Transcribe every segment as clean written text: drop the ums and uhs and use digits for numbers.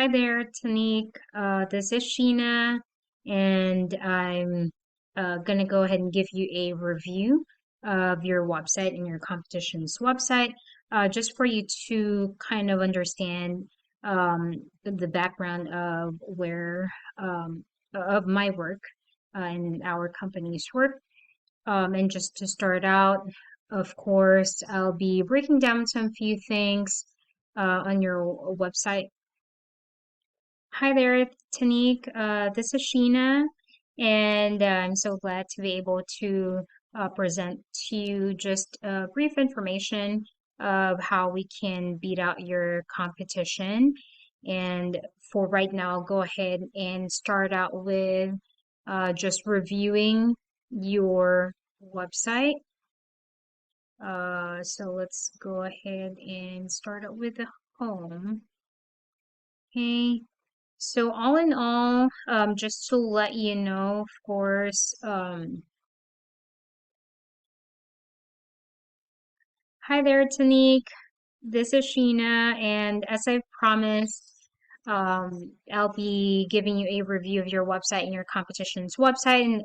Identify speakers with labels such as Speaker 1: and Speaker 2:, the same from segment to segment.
Speaker 1: Hi there, Tanique. This is Sheena, and I'm gonna go ahead and give you a review of your website and your competition's website, just for you to kind of understand the background of of my work and our company's work. And just to start out, of course, I'll be breaking down some few things on your website. Hi there, Tanique. This is Sheena, and I'm so glad to be able to present to you just brief information of how we can beat out your competition. And for right now, I'll go ahead and start out with just reviewing your website. So let's go ahead and start out with the home. Okay. So all in all, just to let you know, of course, hi there, Tanique. This is Sheena, and as I promised, I'll be giving you a review of your website and your competition's website, and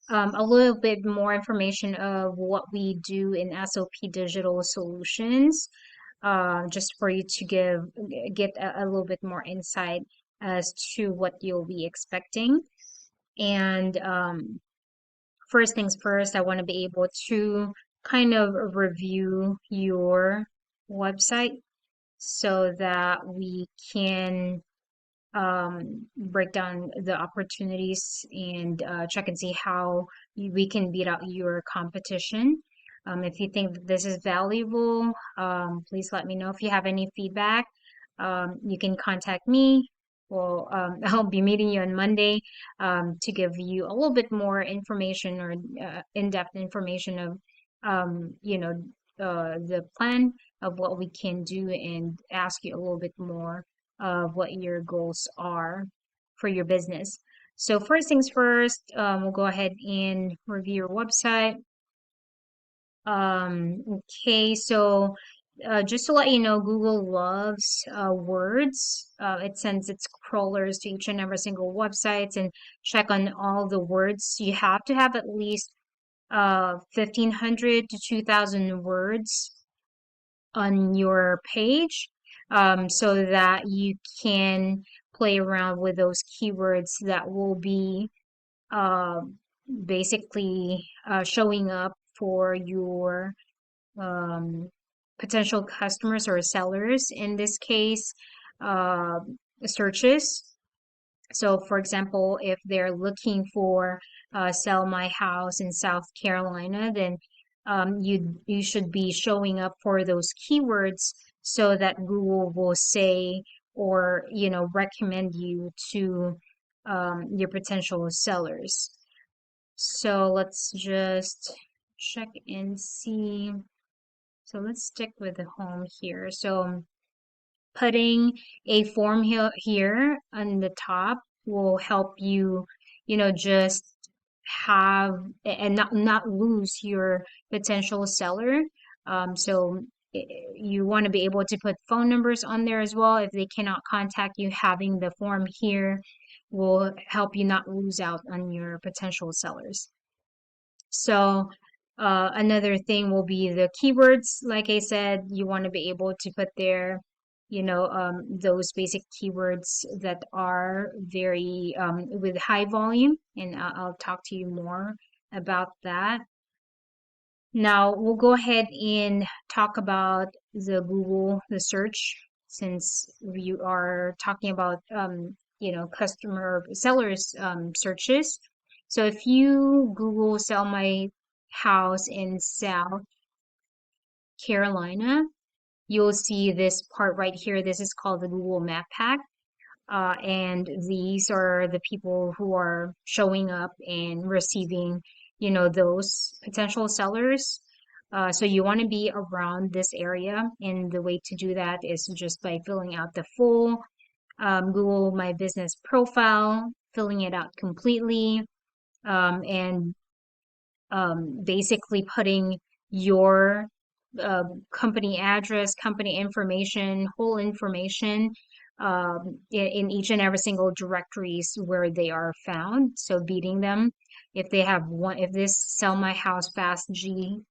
Speaker 1: a little bit more information of what we do in SOP Digital Solutions, just for you to get a little bit more insight as to what you'll be expecting. And first things first, I want to be able to kind of review your website so that we can break down the opportunities and check and see how we can beat out your competition. If you think that this is valuable, please let me know. If you have any feedback, you can contact me. Well, I'll be meeting you on Monday to give you a little bit more information or in-depth information of, the plan of what we can do and ask you a little bit more of what your goals are for your business. So first things first, we'll go ahead and review your website. Okay, so just to let you know, Google loves words. It sends its crawlers to each and every single websites and check on all the words. You have to have at least 1,500 to 2,000 words on your page, so that you can play around with those keywords that will be uh, basically showing up for your um, potential customers or sellers, in this case, uh, searches. So, for example, if they're looking for sell my house in South Carolina, then you should be showing up for those keywords so that Google will say or recommend you to your potential sellers. So let's just check and see. So let's stick with the home here. So putting a form here on the top will help you, just have and not lose your potential seller. So you want to be able to put phone numbers on there as well. If they cannot contact you, having the form here will help you not lose out on your potential sellers. So another thing will be the keywords. Like I said, you want to be able to put there, those basic keywords that are very with high volume, and I'll talk to you more about that. Now we'll go ahead and talk about the search, since we are talking about customer sellers searches. So if you Google sell my house in South Carolina, you'll see this part right here. This is called the Google Map Pack. And these are the people who are showing up and receiving, those potential sellers. So you want to be around this area, and the way to do that is just by filling out the full Google My Business profile, filling it out completely, and basically putting your company address, company information, whole information, in each and every single directories where they are found. So beating them. If they have one, if this Sell My House Fast GSAP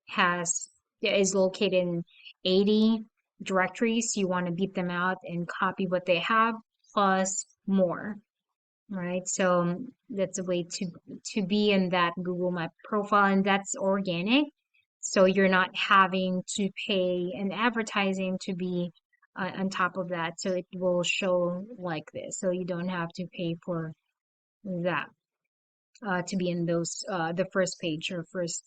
Speaker 1: has is located in 80 directories, you want to beat them out and copy what they have plus more, right? So that's a way to be in that Google My profile, and that's organic. So you're not having to pay an advertising to be on top of that. So it will show like this. So you don't have to pay for that to be in those the first page or first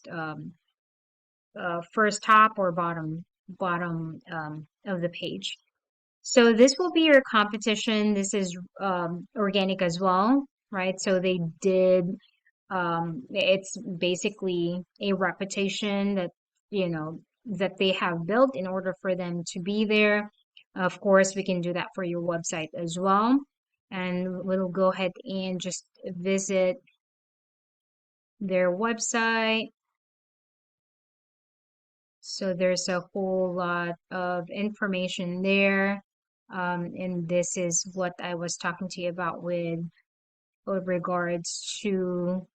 Speaker 1: top or bottom of the page. So this will be your competition. This is organic as well, right? So they did, it's basically a reputation that, that they have built in order for them to be there. Of course, we can do that for your website as well. And we'll go ahead and just visit their website. So there's a whole lot of information there. And this is what I was talking to you about with regards to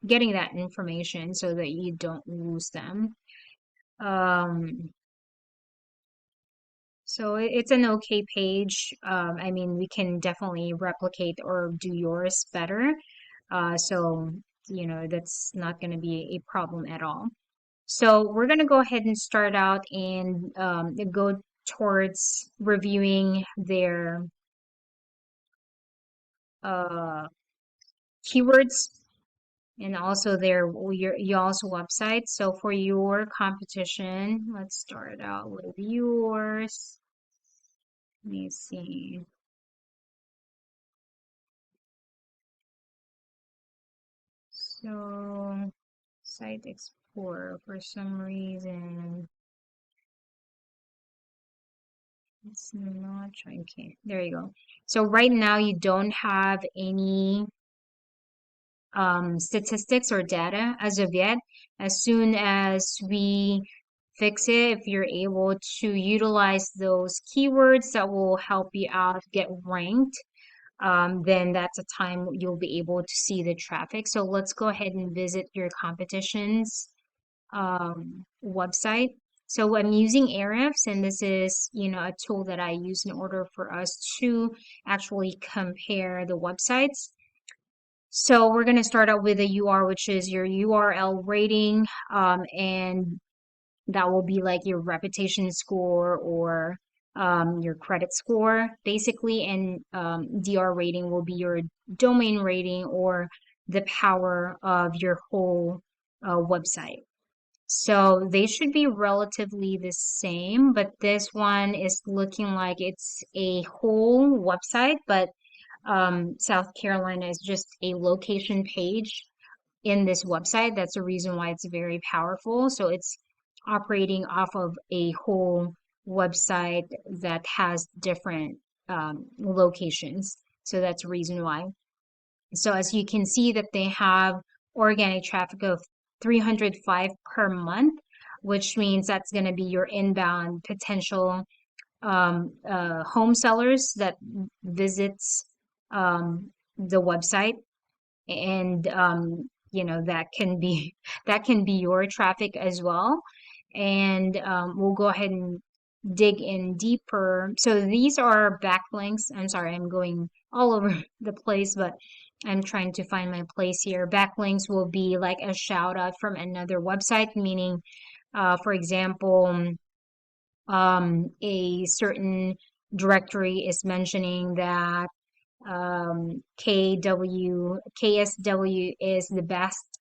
Speaker 1: getting that information so that you don't lose them. Um, so it's an okay page. I mean, we can definitely replicate or do yours better. So, that's not going to be a problem at all. So we're going to go ahead and start out and go towards reviewing their uh, keywords and also your also website. So for your competition, let's start out with yours. Let me see. So Site Explorer, for some reason, it's not trying. Okay, there you go. So right now you don't have any statistics or data as of yet. As soon as we fix it, if you're able to utilize those keywords that will help you out get ranked, then that's a time you'll be able to see the traffic. So let's go ahead and visit your competition's website. So I'm using Ahrefs, and this is, a tool that I use in order for us to actually compare the websites. So we're going to start out with a UR, which is your URL rating, and that will be like your reputation score or your credit score, basically. And DR rating will be your domain rating or the power of your whole website. So they should be relatively the same, but this one is looking like it's a whole website, but South Carolina is just a location page in this website. That's the reason why it's very powerful. So it's operating off of a whole website that has different locations. So that's the reason why. So as you can see that they have organic traffic of 305 per month, which means that's going to be your inbound potential home sellers that visits the website, and that can be that can be your traffic as well. And we'll go ahead and dig in deeper. So these are backlinks. I'm sorry, I'm going all over the place, but I'm trying to find my place here. Backlinks will be like a shout out from another website, meaning, for example, a certain directory is mentioning that KSW is the best,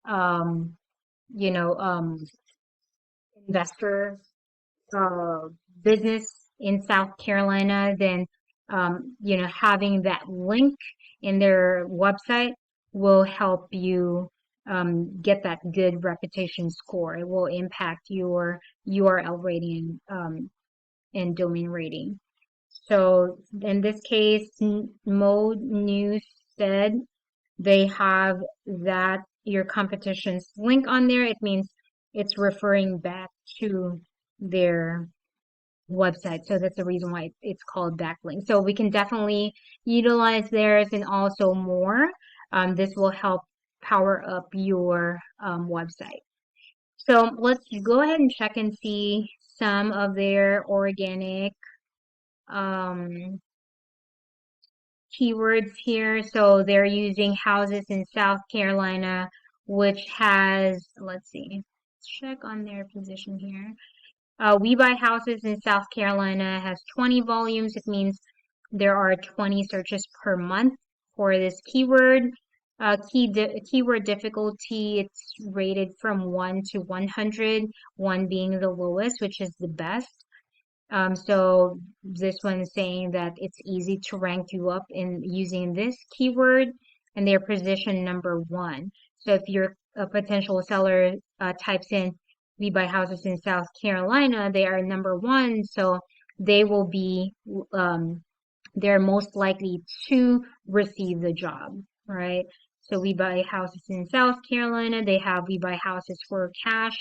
Speaker 1: um, you know, um, investor uh, business in South Carolina, then having that link in their website will help you get that good reputation score. It will impact your URL rating and domain rating. So in this case, Mode News said they have that your competition's link on there. It means it's referring back to their website. So that's the reason why it's called backlinks. So we can definitely utilize theirs and also more. This will help power up your website. So let's go ahead and check and see some of their organic um, keywords here. So they're using houses in South Carolina, which has, let's see, check on their position here. We Buy Houses in South Carolina has 20 volumes. It means there are 20 searches per month for this keyword. Keyword difficulty, it's rated from 1 to 100, 1 being the lowest, which is the best. So this one is saying that it's easy to rank you up in using this keyword, and they're position number 1. So if your a potential seller types in "We buy houses in South Carolina," they are number 1, so they will be they're most likely to receive the job, right? So We Buy Houses in South Carolina. They have We Buy Houses for Cash.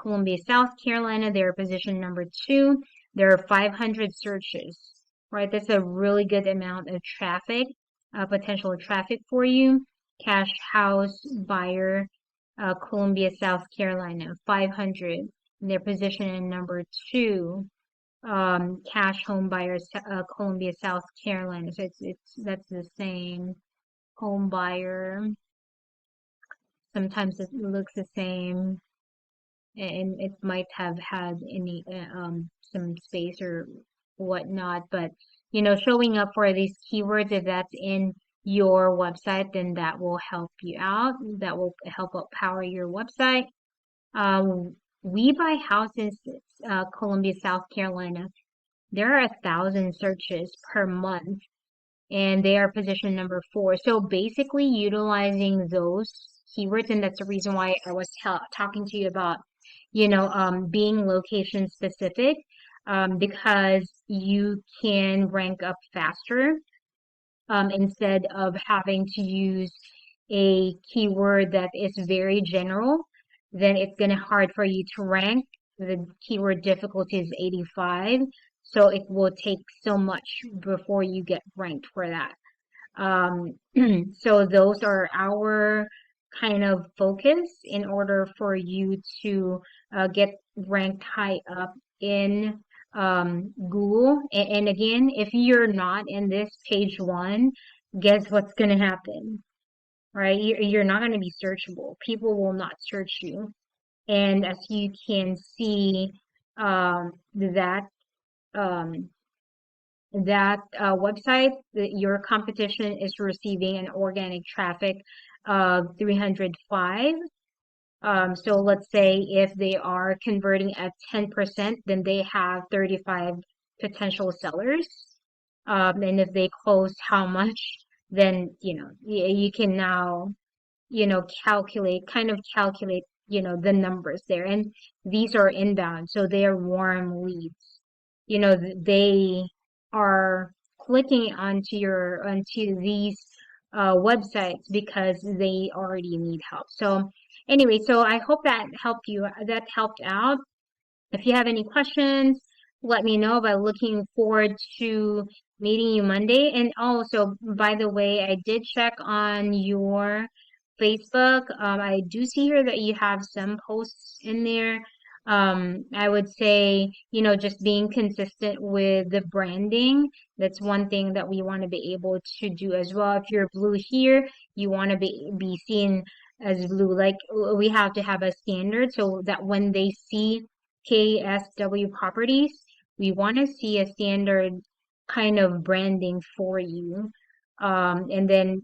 Speaker 1: Columbia, South Carolina, they're position number 2. There are 500 searches, right? That's a really good amount of traffic, potential traffic for you. Cash house buyer, Columbia, South Carolina, 500. Their position in number 2. Cash home buyers, Columbia, South Carolina. So that's the same home buyer. Sometimes it looks the same, and it might have had any some space or whatnot, but showing up for these keywords, if that's in your website, then that will help you out. That will help out power your website. We Buy Houses, Columbia, South Carolina. There are 1,000 searches per month, and they are position number 4. So basically utilizing those keywords, and that's the reason why I was talking to you about, being location specific, because you can rank up faster, instead of having to use a keyword that is very general, then it's going to hard for you to rank. The keyword difficulty is 85, so it will take so much before you get ranked for that. So those are our kind of focus in order for you to get ranked high up in Google. And again, if you're not in this page 1, guess what's going to happen, right? You're not going to be searchable. People will not search you. And as you can see, that um, website, your competition is receiving an organic traffic of 305. So let's say if they are converting at 10%, then they have 35 potential sellers. And if they close how much, then, you can now, kind of calculate, the numbers there. And these are inbound, so they are warm leads. They are clicking onto these websites because they already need help. So anyway, so I hope that helped out. If you have any questions, let me know. But looking forward to meeting you Monday. And also, by the way, I did check on your Facebook. I do see here that you have some posts in there. I would say, just being consistent with the branding. That's one thing that we want to be able to do as well. If you're blue here, you want to be seen as blue. Like we have to have a standard so that when they see KSW properties, we want to see a standard kind of branding for you. And then,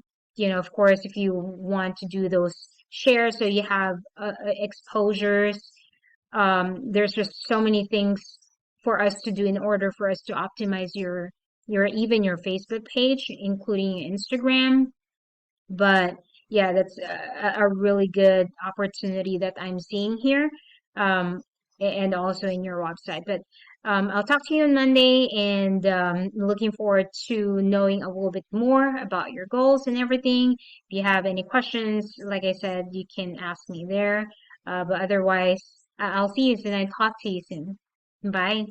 Speaker 1: of course, if you want to do those shares, so you have exposures, there's just so many things for us to do in order for us to optimize even your Facebook page, including Instagram. But yeah, that's a really good opportunity that I'm seeing here, and also in your website. But I'll talk to you on Monday, and looking forward to knowing a little bit more about your goals and everything. If you have any questions, like I said, you can ask me there. But otherwise, I'll see you soon. I'll talk to you soon. Bye.